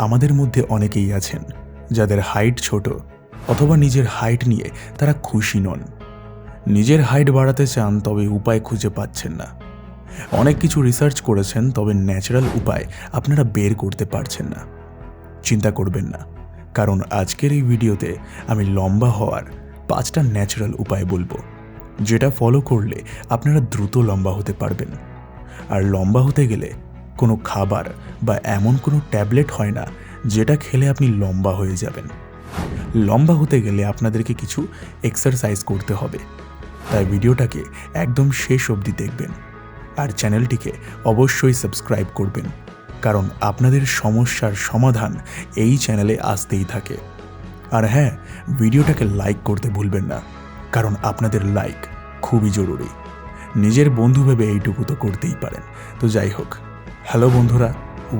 আমাদের মধ্যে অনেকেই আছেন যাদের হাইট ছোট অথবা নিজের হাইট নিয়ে তারা খুশি নন। নিজের হাইট বাড়াতে চান, তবে উপায় খুঁজে পাচ্ছেন না। অনেক কিছু রিসার্চ করেছেন, তবে ন্যাচারাল উপায় আপনারা বের করতে পারছেন না। চিন্তা করবেন না, কারণ আজকের এই ভিডিওতে আমি লম্বা হওয়ার 5টা ন্যাচারাল উপায় বলবো, যেটা ফলো করলে আপনারা দ্রুত লম্বা হতে পারবেন। আর লম্বা হতে গেলে কোনো খাবার বা এমন কোনো ট্যাবলেট হয় না যেটা খেলে আপনি লম্বা হয়ে যাবেন। লম্বা হতে গেলে আপনাদেরকে কিছু এক্সারসাইজ করতে হবে। তাই ভিডিওটাকে একদম শেষ অবধি দেখবেন আর চ্যানেলটিকে অবশ্যই সাবস্ক্রাইব করবেন, কারণ আপনাদের সমস্যার সমাধান এই চ্যানেলে আসতেই থাকে। আর হ্যাঁ, ভিডিওটাকে লাইক করতে ভুলবেন না, কারণ আপনাদের লাইক খুবই জরুরি। নিজের বন্ধু ভেবে এইটুকু তো করতেই পারেন। তো যাই হোক, হ্যালো বন্ধুরা,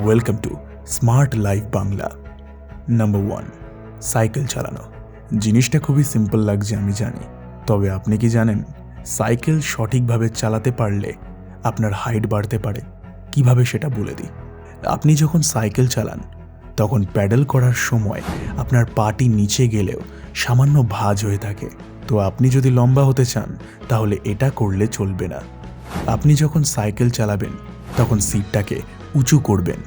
welcome to smart life Bangla. Number 1, cycle চালানো। জিনিসটা খুবই সিম্পল লাগছে আমি জানি, তবে আপনি কি জানেন সাইকেল সঠিকভাবে চালাতে পারলে আপনার হাইট বাড়তে পারে? কিভাবে সেটা বলে দিই। আপনি যখন সাইকেল চালান তখন প্যাডেল করার সময় আপনার পাটি নিচে গেলেও সামান্য ভাঁজ হয়ে থাকে। তো আপনি যদি লম্বা হতে চান তাহলে এটা করলে চলবে না। আপনি যখন সাইকেল চালাবেন তখন সিটটাকে উঁচু করবেন,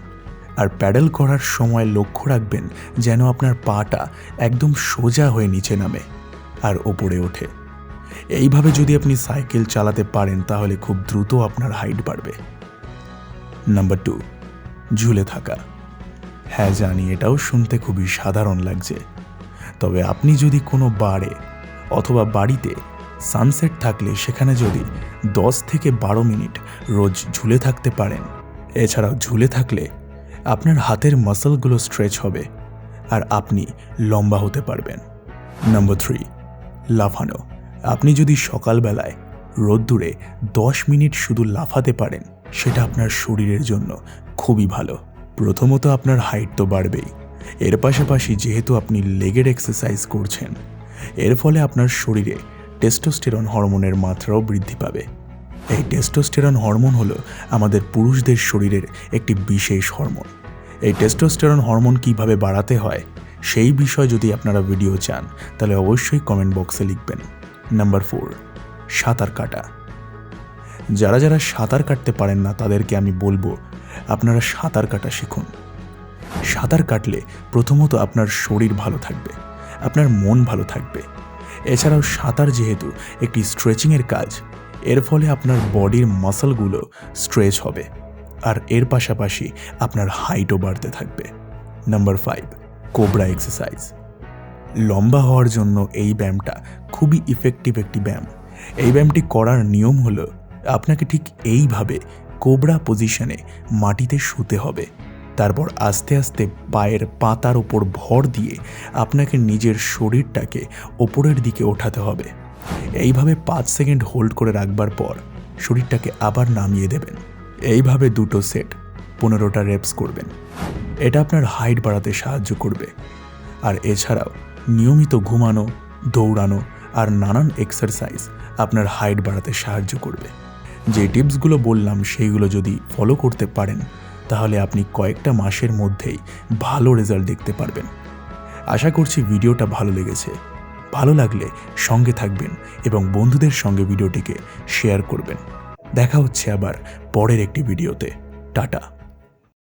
আর প্যাডেল করার সময় লক্ষ্য রাখবেন যেন আপনার পাটা একদম সোজা হয়ে নিচে নামে আর ওপরে ওঠে। এইভাবে যদি আপনি সাইকেল চালাতে পারেন তাহলে খুব দ্রুত আপনার হাইট বাড়বে। নাম্বার 2, ঝুলে থাকা। হ্যাঁ জানি, এটাও শুনতে খুবই সাধারণ লাগছে, তবে আপনি যদি কোনো বারে অথবা বাড়িতে সানসেট থাকলে সেখানে যদি 10 থেকে 12 মিনিট রোজ ঝুলে থাকতে পারেন, এছাড়াও ঝুলে থাকলে আপনার হাতের মাসলগুলো স্ট্রেচ হবে আর আপনি লম্বা হতে পারবেন। নাম্বার 3, লাফানো। আপনি যদি সকালবেলায় রোদ্দুরে 10 মিনিট শুধু লাফাতে পারেন, সেটা আপনার শরীরের জন্য খুবই ভালো। প্রথমত আপনার হাইট তো বাড়বেই, এর পাশাপাশি যেহেতু আপনি লেগের এক্সারসাইজ করছেন, এর ফলে আপনার শরীরে টেস্টোস্টেরন হরমোনের মাত্রাও বৃদ্ধি পাবে। এই টেস্টোস্টেরন হরমোন হলো আমাদের পুরুষদের শরীরের একটি বিশেষ হরমোন। এই টেস্টোস্টেরন হরমোন কিভাবে বাড়াতে হয় সেই বিষয় যদি আপনারা ভিডিও চান তাহলে অবশ্যই কমেন্ট বক্সে লিখবেন। নাম্বার 4, সাঁতার কাটা। যারা যারা সাঁতার কাটতে পারেন না তাদেরকে আমি বলবো আপনারা সাঁতার কাটা শিখুন। সাঁতার কাটলে প্রথমত আপনার শরীর ভালো থাকবে, আপনার মন ভালো থাকবে। এছাড়াও সাঁতার যেহেতু একটি স্ট্রেচিংয়ের কাজ, এর ফলে আপনার বডির মাসলগুলো স্ট্রেচ হবে আর এর পাশাপাশি আপনার হাইটও বাড়তে থাকবে। Number 5, cobra exercise. লম্বা হওয়ার জন্য এই ব্যায়ামটা খুবই ইফেক্টিভ একটি ব্যায়াম। এই ব্যায়ামটি করার নিয়ম হলো আপনাকে ঠিক এইভাবে কোবরা পজিশনে মাটিতে শুতে হবে। তারপর আস্তে আস্তে পায়ের পাতার ওপর ভর দিয়ে আপনাকে নিজের শরীরটাকে ওপরের দিকে ওঠাতে হবে। এইভাবে 5 সেকেন্ড হোল্ড করে রাখবার পর শরীরটাকে আবার নামিয়ে দেবেন। এইভাবে 2টো সেট 15টা রেপস করবেন। এটা আপনার হাইট বাড়াতে সাহায্য করবে। আর এছাড়াও নিয়মিত ঘুমানো, দৌড়ানো আর নানান এক্সারসাইজ আপনার হাইট বাড়াতে সাহায্য করবে। যে টিপসগুলো বললাম সেইগুলো যদি ফলো করতে পারেন তাহলে আপনি কয়েকটা মাসের মধ্যেই ভালো রেজাল্ট দেখতে পারবেন। আশা করছি ভিডিওটা ভালো লেগেছে। ভালো লাগলে সঙ্গে থাকবেন এবং বন্ধুদের সঙ্গে ভিডিওটিকে শেয়ার করবেন। দেখা হচ্ছে আবার পরের একটি ভিডিওতে। টাটা।